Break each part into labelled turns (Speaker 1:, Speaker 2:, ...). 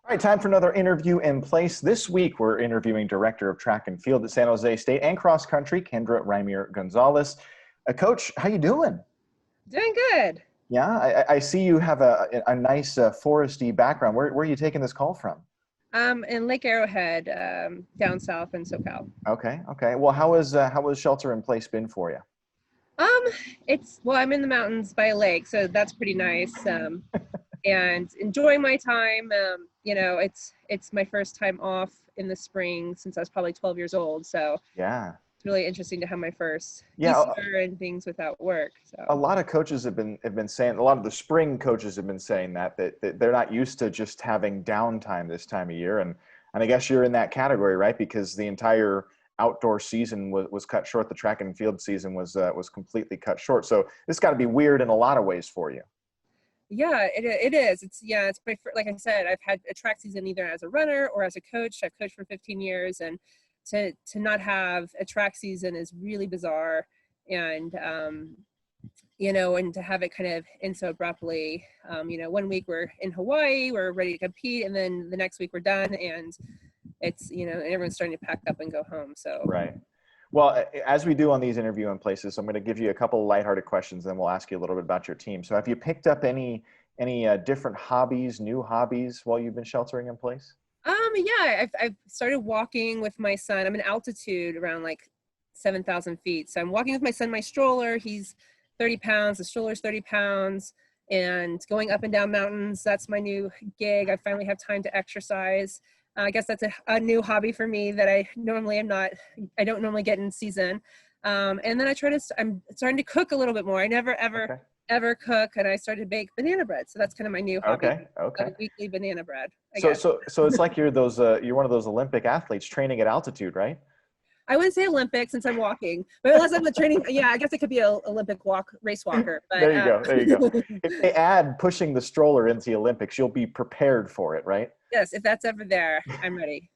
Speaker 1: All right, time for another interview in place. This week, we're interviewing Director of Track and Field at San Jose State and Cross Country, Kendra Reimer-Gonzales. Coach, how you doing?
Speaker 2: Doing good.
Speaker 1: Yeah, I see you have a nice foresty background. Where are you taking this call from?
Speaker 2: In Lake Arrowhead, down south in SoCal.
Speaker 1: Okay. Well, how has shelter in place been for you?
Speaker 2: Um, I'm in the mountains by a lake, so that's pretty nice. And enjoying my time. It's my first time off in the spring since I was probably 12 years old. So
Speaker 1: Yeah.
Speaker 2: it's really interesting to have my first
Speaker 1: Yeah,
Speaker 2: Easter and things without work.
Speaker 1: a
Speaker 2: So
Speaker 1: lot of coaches have been saying, a lot of the spring coaches have been saying that they're not used to just having downtime this time of year, and I guess you're in that category, right? Because the entire outdoor season was cut short. The track and field season was completely cut short. So this got to be weird in a lot of ways for you.
Speaker 2: yeah, it is. It's like I said, I've had a track season either as a runner or as a coach. I've coached for 15 years, and to not have a track season is really bizarre. And and to have it kind of end so abruptly. 1 week we're in Hawaii, we're ready to compete, and then the next week we're done, and it's and everyone's starting to pack up and go home. So
Speaker 1: Right. Well, as we do on these interview in places, I'm going to give you a couple of lighthearted questions, then we'll ask you a little bit about your team. So have you picked up any different hobbies, new hobbies while you've been sheltering in place?
Speaker 2: yeah, I've started walking with my son. I'm in altitude around like 7,000 feet, so I'm walking with my son, my stroller. He's 30 pounds, the stroller's 30 pounds, and going up and down mountains. That's my new gig. I finally have time to exercise. I guess that's a new hobby for me that I don't normally get in season. And then I'm starting to cook a little bit more. I never ever
Speaker 1: Okay.
Speaker 2: ever cook, and I started to bake banana bread. So that's kind of my new hobby.
Speaker 1: Okay.
Speaker 2: Weekly banana bread, I
Speaker 1: So
Speaker 2: guess.
Speaker 1: so it's like you're one of those Olympic athletes training at altitude, right?
Speaker 2: I wouldn't say Olympic since I'm walking, but unless I'm training, yeah, I guess it could be a Olympic race walker. But
Speaker 1: There you go. There you go. If they add pushing the stroller into the Olympics, you'll be prepared for it, right?
Speaker 2: yes, if that's ever there, I'm ready.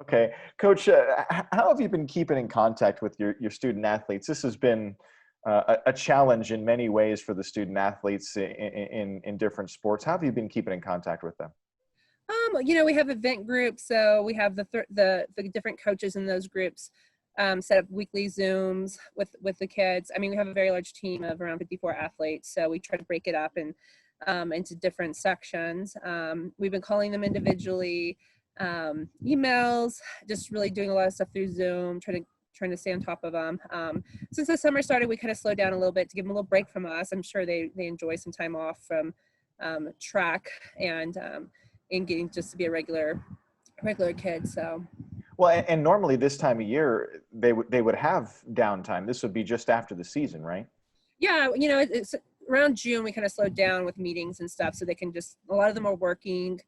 Speaker 1: Okay, Coach, how have you been keeping in contact with your student athletes? This has been a challenge in many ways for the student athletes in different sports. How have you been keeping in contact with them?
Speaker 2: We have event groups, so we have the different coaches in those groups set up weekly Zooms with the kids. I mean, we have a very large team of around 54 athletes, so we try to break it up into different sections. We've been calling them individually, emails, just really doing a lot of stuff through Zoom, trying to stay on top of them. Since the summer started, we kind of slowed down a little bit to give them a little break from us. I'm sure they enjoy some time off from track and getting just to be a regular kid. So
Speaker 1: Well, and normally this time of year they would have downtime. This would be just after the season, right?
Speaker 2: yeah, it's around June we kind of slowed down with meetings and stuff, so they can just, a lot of them are working.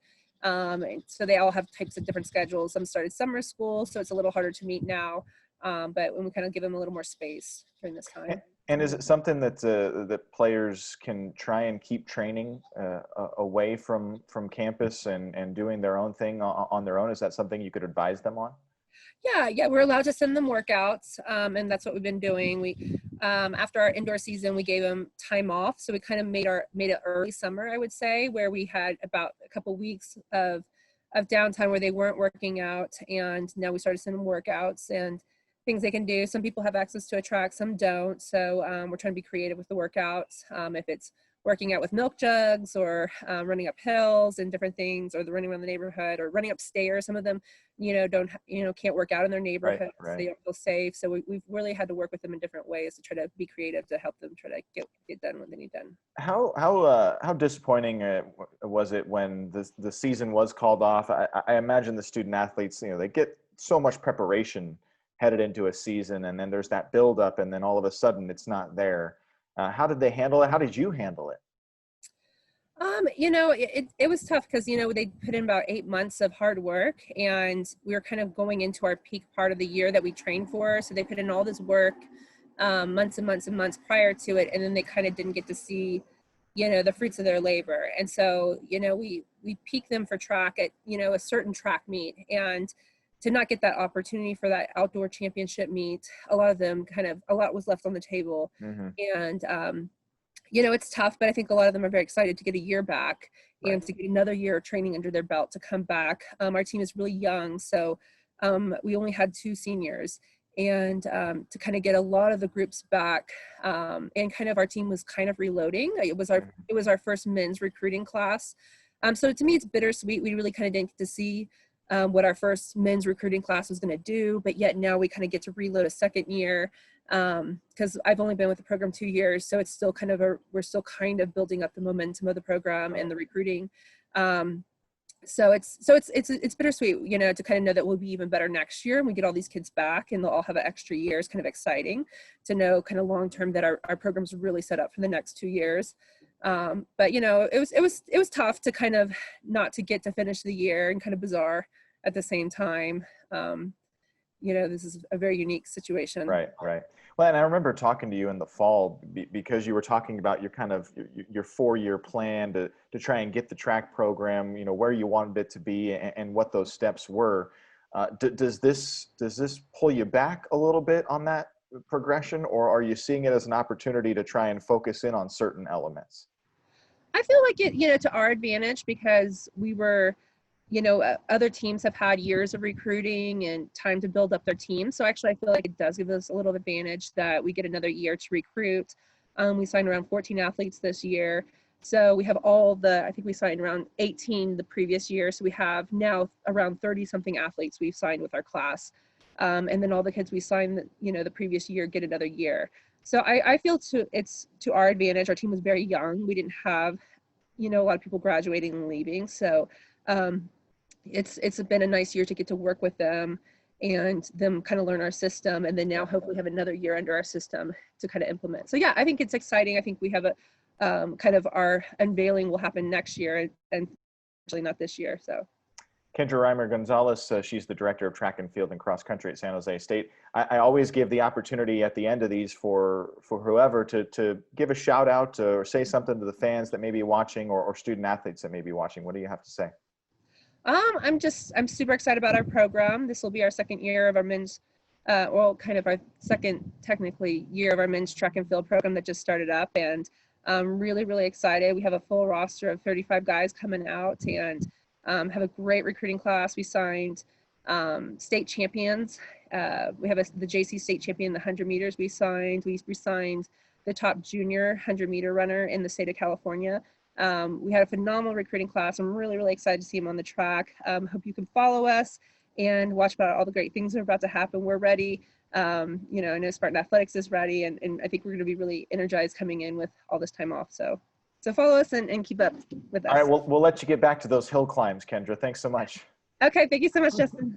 Speaker 2: And so they all have types of different schedules. Some started summer school, so it's a little harder to meet now. But when we kind of give them a little more space during this time.
Speaker 1: And is it something that players can try and keep training away from campus and doing their own thing on their own? Is that something you could advise them on?
Speaker 2: Yeah, we're allowed to send them workouts, and that's what we've been doing. We after our indoor season, we gave them time off, so we kind of made it early summer, I would say, where we had about a couple weeks of downtime where they weren't working out, and now we started sending them workouts and things they can do. Some people have access to a track, some don't, so we're trying to be creative with the workouts. If it's working out with milk jugs or running up hills and different things, or the running around the neighborhood or running up stairs. Some of them, can't work out in their neighborhood.
Speaker 1: Right.
Speaker 2: So they don't feel safe. So we've really had to work with them in different ways to try to be creative to help them try to get done what they need done.
Speaker 1: How disappointing was it when the season was called off? I imagine the student athletes, they get so much preparation headed into a season, and then there's that buildup, and then all of a sudden it's not there. How did they handle it? How did you handle it?
Speaker 2: It was tough because, they put in about 8 months of hard work, and we were kind of going into our peak part of the year that we trained for. So they put in all this work, months and months and months prior to it. And then they kind of didn't get to see, the fruits of their labor. And so, we peaked them for track at, a certain track meet, and to not get that opportunity for that outdoor championship meet, a lot was left on the table.
Speaker 1: Mm-hmm.
Speaker 2: And It's tough, but I think a lot of them are very excited to get a year back
Speaker 1: Right.
Speaker 2: and to get another year of training under their belt to come back. Our team is really young, so we only had 2 seniors, and to kind of get a lot of the groups back, and kind of our team was kind of reloading. It was our first men's recruiting class, so to me it's bittersweet. We really kind of didn't get to see what our first men's recruiting class was going to do, but yet now we kind of get to reload a second year, because I've only been with the program 2 years, so it's still kind of we're still kind of building up the momentum of the program and the recruiting. So it's bittersweet, to kind of know that we'll be even better next year and we get all these kids back and they'll all have an extra year. It's kind of exciting to know kind of long term that our program's really set up for the next 2 years. But it was tough to kind of not to get to finish the year, and kind of bizarre at the same time. This is a very unique situation.
Speaker 1: Right. Well, and I remember talking to you in the fall because you were talking about your kind of your 4-year plan to try and get the track program, where you wanted it to be and what those steps were. Does this pull you back a little bit on that progression, or are you seeing it as an opportunity to try and focus in on certain elements?
Speaker 2: I feel like it, to our advantage, because we were, other teams have had years of recruiting and time to build up their team. So actually, I feel like it does give us a little advantage that we get another year to recruit. We signed around 14 athletes this year. So we have I think we signed around 18 the previous year. So we have now around 30 something athletes we've signed with our class. And then all the kids we signed, the previous year get another year. So I feel it's to our advantage. Our team was very young. We didn't have, a lot of people graduating and leaving. So it's been a nice year to get to work with them and them kind of learn our system, and then now hopefully have another year under our system to kind of implement. So yeah, I think it's exciting. I think we have a kind of our unveiling will happen next year, and actually not this year. So
Speaker 1: Kendra Reimer-Gonzales, she's the director of track and field and cross country at San Jose State. I always give the opportunity at the end of these for whoever to give a shout out or say something to the fans that may be watching, or student athletes that may be watching. What do you have to say?
Speaker 2: I'm super excited about our program. This will be our second year of our men's, kind of our second technically year of our men's track and field program that just started up, and I'm really, really excited. We have a full roster of 35 guys coming out, and have a great recruiting class. We signed state champions. We have the JC state champion in the 100 meters we signed. We signed the top junior 100 meter runner in the state of California. We had a phenomenal recruiting class. I'm really, really excited to see him on the track. Hope you can follow us and watch about all the great things that are about to happen. We're ready. I know Spartan Athletics is ready, and I think we're going to be really energized coming in with all this time off. So follow us and keep up with us.
Speaker 1: All right, we'll let you get back to those hill climbs, Kendra. Thanks so much.
Speaker 2: Okay, thank you so much, Justin.